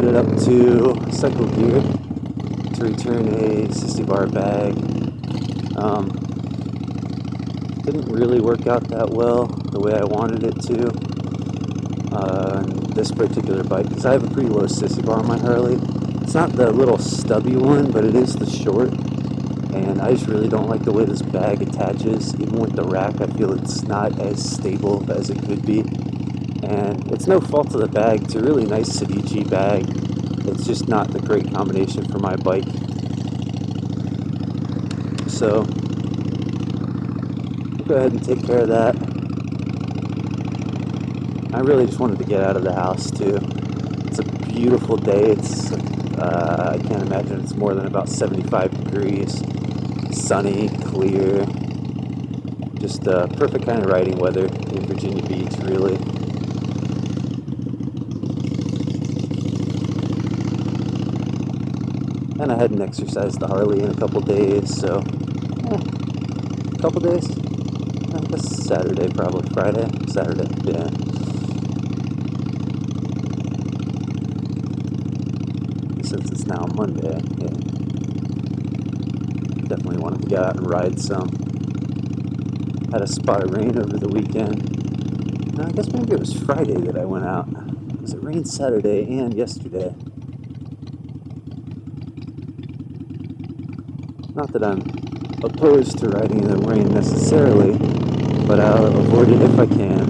headed up to Cycle Gear to return a 60 bar bag. Didn't really work out that well the way I wanted it to on this particular bike, because I have a pretty low 60 bar on my Harley. It's not the little stubby one, but it is the short, and I just really don't like the way this bag attaches. Even with the rack, I feel it's not as stable as it could be. And it's no fault of the bag. It's a really nice Ceviche bag. It's just not the great combination for my bike. So I'll go ahead and take care of that. I really just wanted to get out of the house too. It's a beautiful day. It's I can't imagine it's more than about 75 degrees. Sunny, clear. Just perfect kind of riding weather in Virginia Beach, really. And I hadn't exercised the Harley in a couple days, so a couple days? I guess Saturday, probably Friday, Saturday, yeah. Since it's now Monday, yeah. Definitely wanted to get out and ride some. Had a spot of rain over the weekend. No, I guess maybe it was Friday that I went out, because it rained Saturday and yesterday. Not that I'm opposed to riding in the rain necessarily, but I'll avoid it if I can.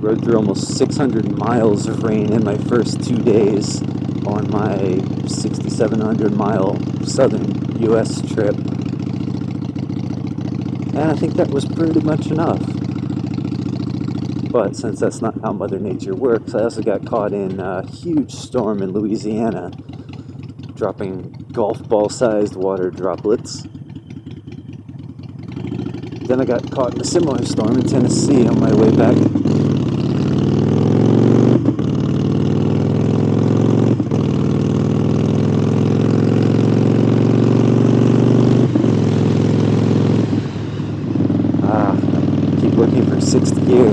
Rode through almost 600 miles of rain in my first 2 days on my 6,700 mile southern US trip. And I think that was pretty much enough. But since that's not how Mother Nature works, I also got caught in a huge storm in Louisiana, dropping golf ball sized water droplets. Then I got caught in a similar storm in Tennessee on my way back. Looking for sixth gear.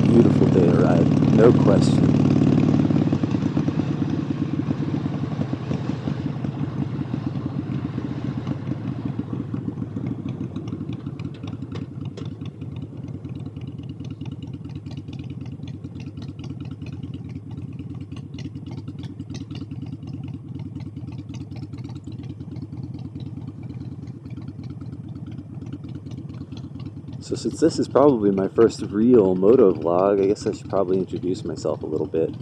Beautiful day to ride, no question. So since this is probably my first real motovlog, I guess I should probably introduce myself a little bit.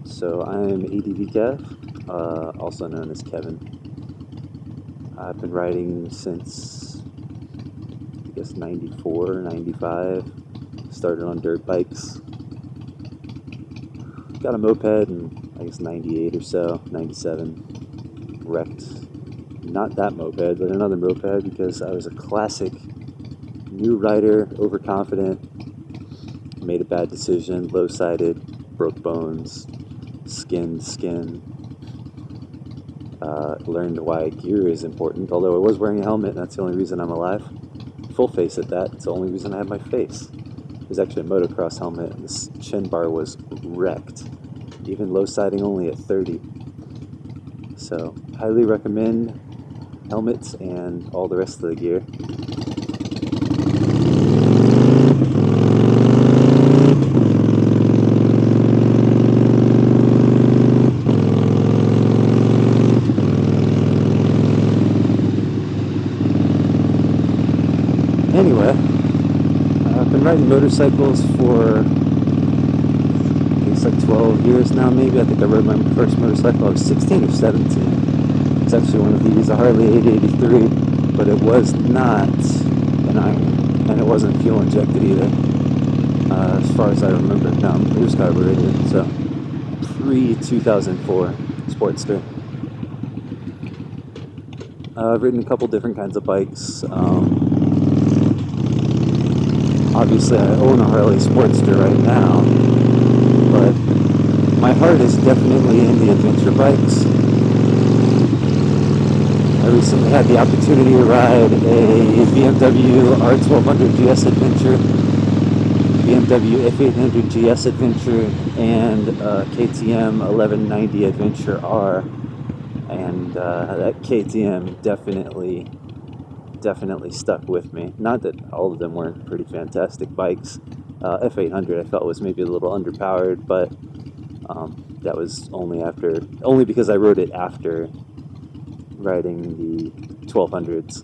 So I'm ADV Kev, also known as Kevin. I've been riding since, I guess, 94, 95. Started on dirt bikes. Got a moped in, I guess, 98 or so, 97. Wrecked, not that moped, but another moped, because I was a classic new rider, overconfident, made a bad decision, low-sided, broke bones, skinned skin. Learned why gear is important, although I was wearing a helmet, and that's the only reason I'm alive. Full face at that, it's the only reason I have my face. It was actually a motocross helmet, and this chin bar was wrecked, even low-siding only at 30. So, highly recommend helmets and all the rest of the gear. Anyway, I've been riding motorcycles for, I guess, like 12 years now, maybe. I think I rode my first motorcycle, I was 16 or 17. It's actually one of these, a Harley 883, but it was not an iron, and it wasn't fuel injected either, as far as I remember. No, it was carbureted, so pre-2004 Sportster. I've ridden a couple different kinds of bikes. Obviously, I own a Harley Sportster right now, but my heart is definitely in the adventure bikes. I recently had the opportunity to ride a BMW R1200 GS Adventure, BMW F800 GS Adventure, and KTM 1190 Adventure R. And that KTM definitely stuck with me. Not that all of them weren't pretty fantastic bikes. F800 I felt was maybe a little underpowered, but that was only because I rode it after riding the 1200s,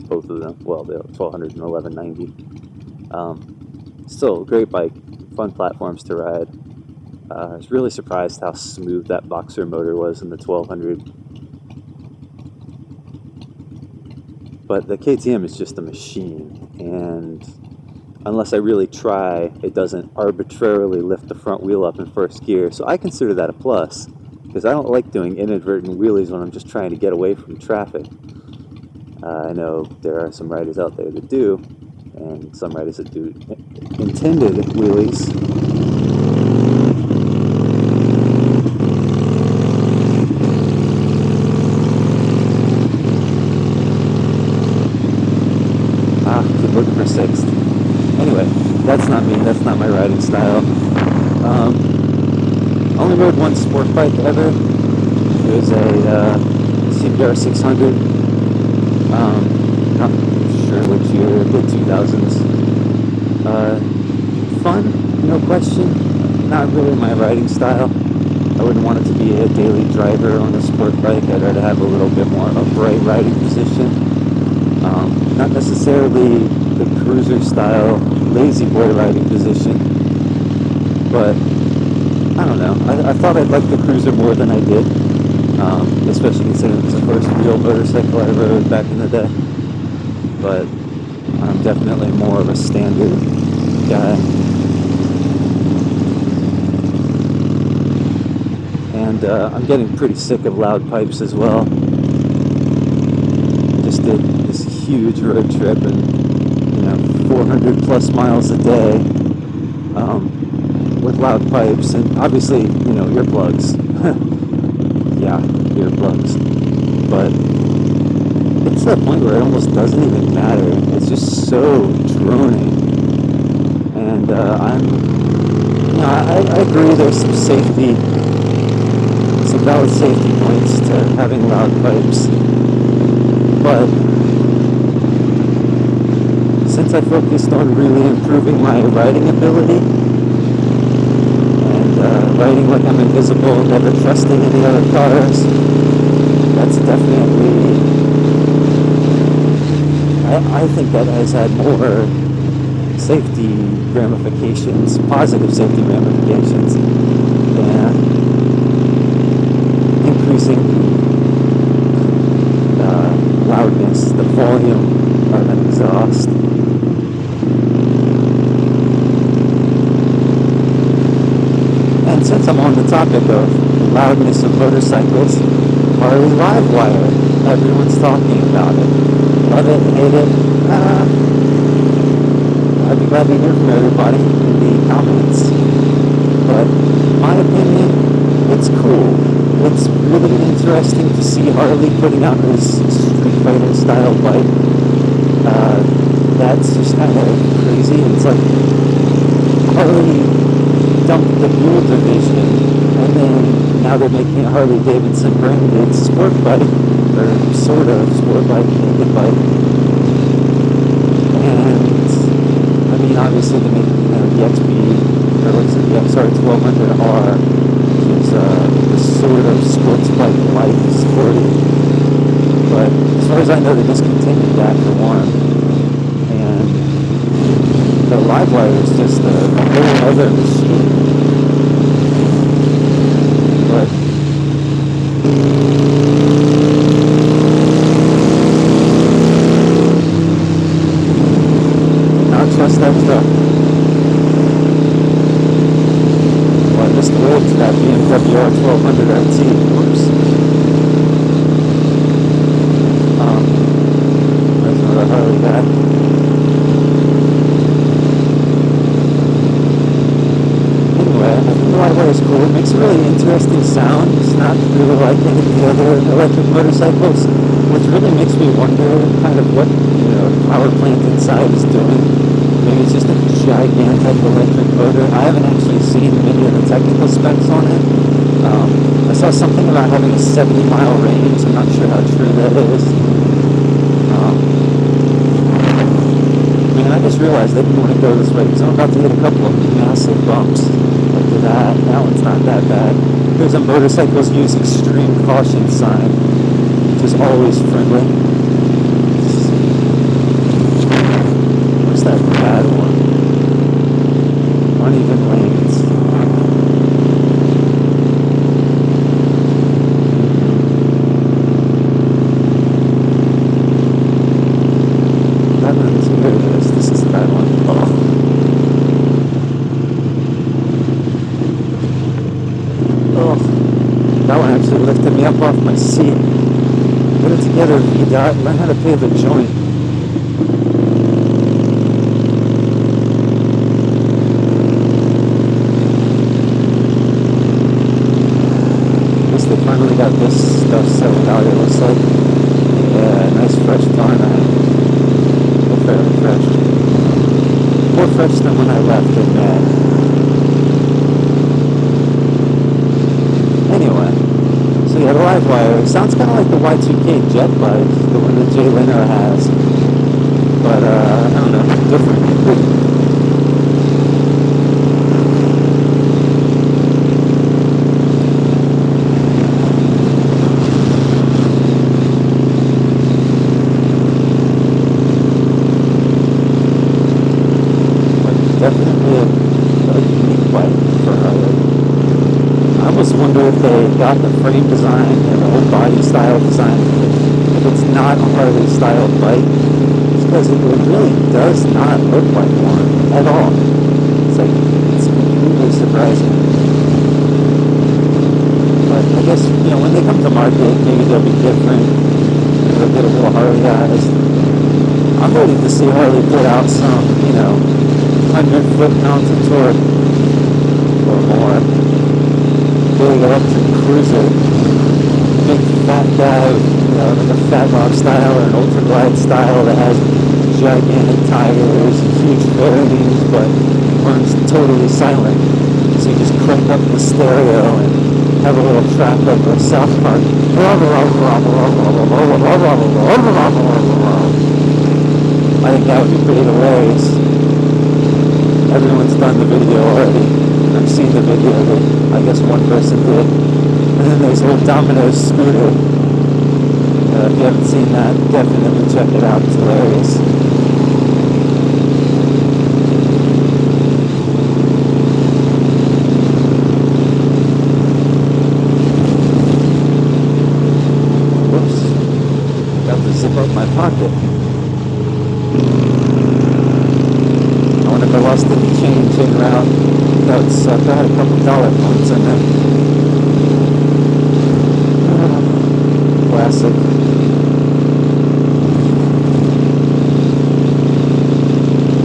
both of them. Well, the 1200 and 1190. Still a great bike, fun platforms to ride. I was really surprised how smooth that boxer motor was in the 1200. But the KTM is just a machine, and unless I really try, it doesn't arbitrarily lift the front wheel up in first gear. So I consider that a plus, because I don't like doing inadvertent wheelies when I'm just trying to get away from traffic. I know there are some riders out there that do, and some riders that do intended wheelies. Keep looking for sixth. Anyway, that's not me. That's not my riding style. Only rode one sport bike ever. It was a CBR 600. Not sure which year, mid 2000s. Fun, no question. Not really my riding style. I wouldn't want it to be a daily driver on a sport bike. I'd rather have a little bit more upright riding position. Not necessarily the cruiser style lazy boy riding position, but I don't know. I thought I'd like the cruiser more than I did, especially considering it was the first real motorcycle I rode back in the day. But I'm definitely more of a standard guy. And I'm getting pretty sick of loud pipes as well. Just did this huge road trip and 400 plus miles a day with loud pipes and obviously earplugs. Yeah, earplugs. But it's to the point where it almost doesn't even matter. It's just so droning. And I agree there's some valid safety points to having loud pipes. But since I focused on really improving my riding ability and riding like I'm invisible, never trusting any other cars, that's definitely, I think that has had more safety ramifications, positive safety ramifications, than increasing loudness, the volume of an exhaust. And since I'm on the topic of loudness of motorcycles, Harley Livewire, everyone's talking about it. Love it, hate it. I'd be glad to hear from everybody in the comments. But my opinion, it's cool. It's really interesting to see Harley putting out this Street Fighter style bike. That's just kind of crazy. It's like Harley dumped the Buell division, and then now they're making a Harley-Davidson branded sport bike, or sort of sport bike, naked bike. And I mean, obviously they're making the XB, or what's it, the XR1200R, which is the sort of sports bike like sporty. But as far as I know, they discontinued that for one. And the Livewire is just a whole other machine. But not trust that truck. Well, I missed the road to that BMW R1200 RT. Whoops. like any of the other electric motorcycles, which really makes me wonder kind of what, the power plant inside is doing. Maybe it's just a gigantic electric motor. I haven't actually seen many of the technical specs on it. I saw something about having a 70-mile range. I'm not sure how true that is. I just realized I didn't want to go this way because I'm about to hit a couple of massive bumps. Look at that. That one's not that bad. There's a motorcycles use extreme caution sign, which is always friendly. What's that bad one? Uneven lanes. Lifted me up off my seat. Put it together, VDOT. Learn how to pay the joint. At least they finally got this stuff settled out, it looks like. Yeah, nice fresh tarmac. Fairly fresh. More fresh than when I left it, man. Anyway. Yeah, the Livewire. It sounds kind of like the Y2K jet bike, the one that Jay Leno has. But, I don't know, different. But definitely a unique bike for Harley. I almost wonder if they got the frame design and the whole body style design, if it's not a Harley style bike, it's because it really does not look like one at all. It's completely surprising. But I guess, when they come to market, maybe they'll be different. They'll get a little Harley-ized. I'm ready to see Harley put out some, 100 foot-pounds of torque or more. Big electric cruiser, big fat guy, like a fat rock style or an ultra glide style that has gigantic tires, huge fairings, but runs totally silent. So you just crank up the stereo and have a little track of a South Park. I think that would be pretty hilarious. Everyone's done the video already. I've seen the video that I guess one person did. And then there's a little Domino's scooter. If you haven't seen that, definitely check it out. It's hilarious. Whoops. Got to zip up my pocket. I wonder if I lost any change en route. That would suck. I had a couple dollar points in there. Classic.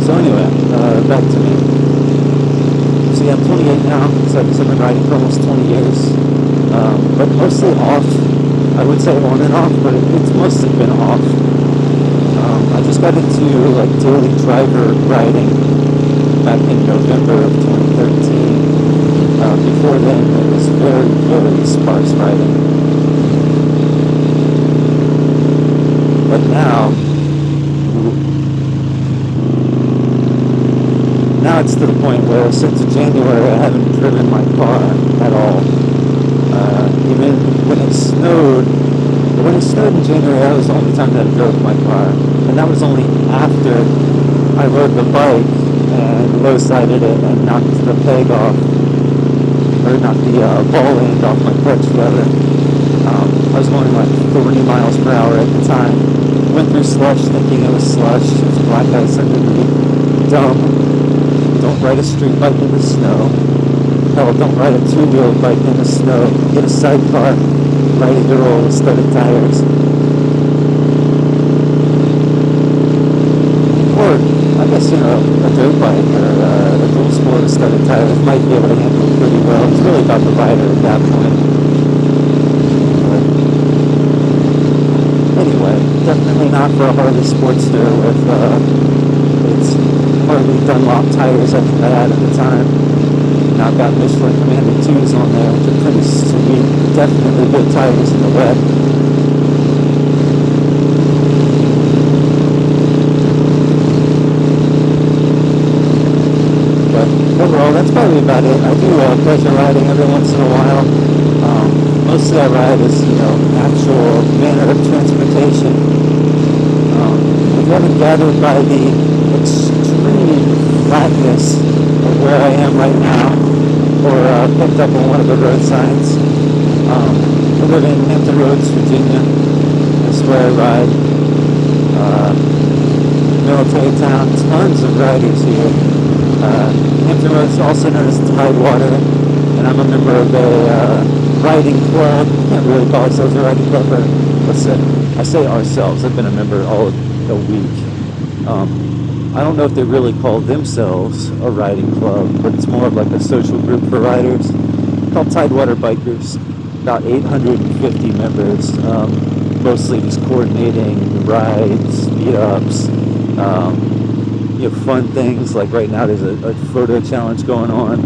So anyway, back to me. See, I'm 28 now, so I've been riding for almost 20 years. But mostly off. I would say on and off, but it's mostly been off. I just got into daily driver riding back in November of 2013. Before then, it was very, very sparse riding. But now it's to the point where since January I haven't driven my car at all. Even when it snowed in January, that was the only time that I drove my car. And that was only after I rode the bike and low-sided it and knocked the peg off, or knocked the ball end off my clutch lever. I was going like 40 miles per hour at the time. Went through slush thinking it was slush. It was black ice underneath. Dumb. Don't ride a street bike in the snow. Hell, don't ride a two-wheeled bike in the snow. Get a sidecar, ready to roll with studded tires. Or, I guess, a dirt bike or a dual sport with studded tires might be able to handle it pretty well. It's really about the rider at that point. Anyway, definitely not for a Harley Sportster with its Harley Dunlop tires I think I had at the time. Now I've got Michelin Commander 2s on there, which are pretty sweet. Definitely good tires in the wet. But overall, that's probably about it. I do pleasure riding every once in a while. Mostly I ride as, actual manner of transportation. If you haven't gathered by the extreme flatness of where I am right now, or picked up on one of the road signs, I live in Hampton Roads, Virginia. That's where I ride. Military town, tons of riders here. Hampton Roads, also known as Tidewater, and I'm a member of a riding club. Can't really call ourselves a riding club, but I say ourselves. I've been a member all of a week. I don't know if they really call themselves a riding club, but it's more of like a social group for riders called Tidewater Bikers. About 850 members, mostly just coordinating rides, meetups, fun things. Like right now, there's a photo challenge going on.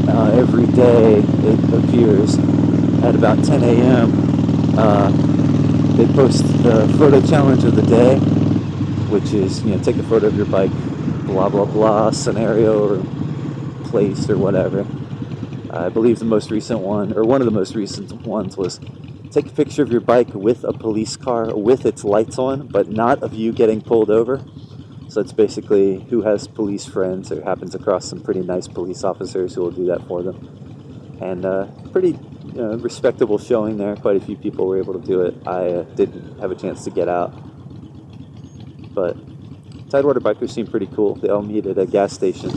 Every day it appears at about 10 a.m. They post the photo challenge of the day, which is, take a photo of your bike, blah, blah, blah, scenario or place or whatever. I believe the most recent one, or one of the most recent ones, was take a picture of your bike with a police car with its lights on, but not of you getting pulled over. So it's basically who has police friends or happens across some pretty nice police officers who will do that for them. And pretty respectable showing there. Quite a few people were able to do it. I didn't have a chance to get out. But Tidewater Bikers seem pretty cool. They all meet at a gas station.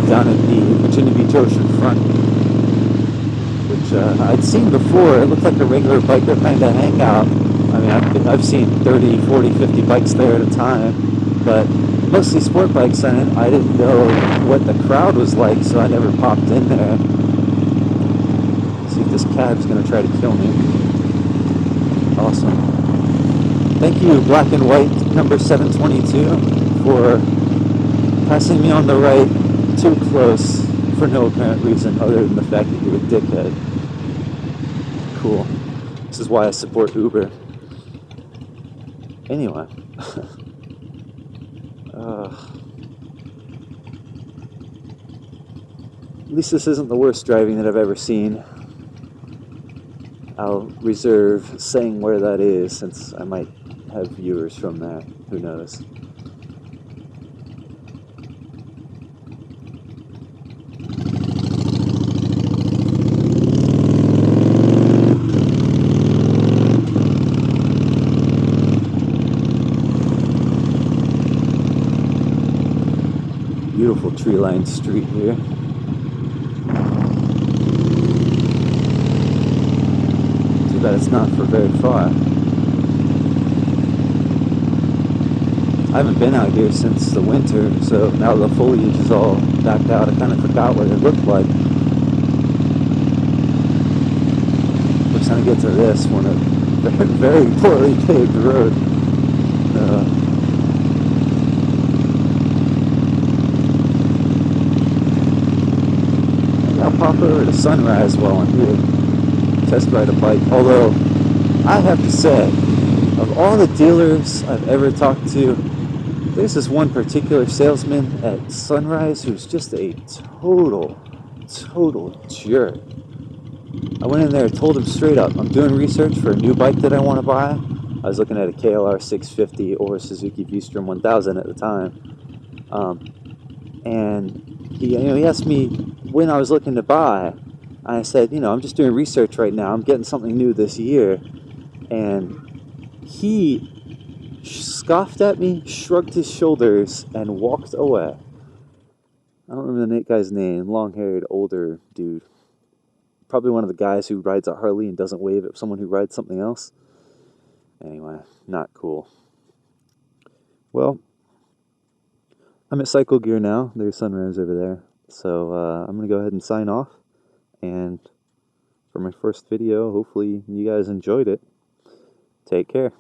Down at the Virginia Beach ocean front, which I'd seen before. It looked like a regular biker kind of hangout. I mean, I've seen 30, 40, 50 bikes there at a time, but mostly sport bikes, and I didn't know what the crowd was like, so I never popped in there. See if this cab's going to try to kill me. Awesome. Thank you, Black and White number 722, for passing me on the right too close for no apparent reason other than the fact that you're a dickhead. Cool. This is why I support Uber. Anyway. At least this isn't the worst driving that I've ever seen. I'll reserve saying where that is, since I might have viewers from there. Who knows? Beautiful tree-lined street here. Too bad it's not for very far. I haven't been out here since the winter, so now the foliage is all back out. I kind of forgot what it looked like. We're trying to get to this one, a very poorly paved road. I'll pop over to Sunrise while I'm here. Test ride a bike. Although, I have to say, of all the dealers I've ever talked to, there's this one particular salesman at Sunrise who's just a total jerk. I went in there and told him straight up, I'm doing research for a new bike that I want to buy. I was looking at a KLR 650 or a Suzuki V-Strom 1000 at the time. And he asked me when I was looking to buy. I said, I'm just doing research right now. I'm getting something new this year. And he scoffed at me, shrugged his shoulders, and walked away. I don't remember the guy's name. Long-haired, older dude. Probably one of the guys who rides a Harley and doesn't wave at someone who rides something else. Anyway, not cool. Well, I'm at Cycle Gear now. There's Sunrise over there. So I'm going to go ahead and sign off. And for my first video, hopefully you guys enjoyed it. Take care.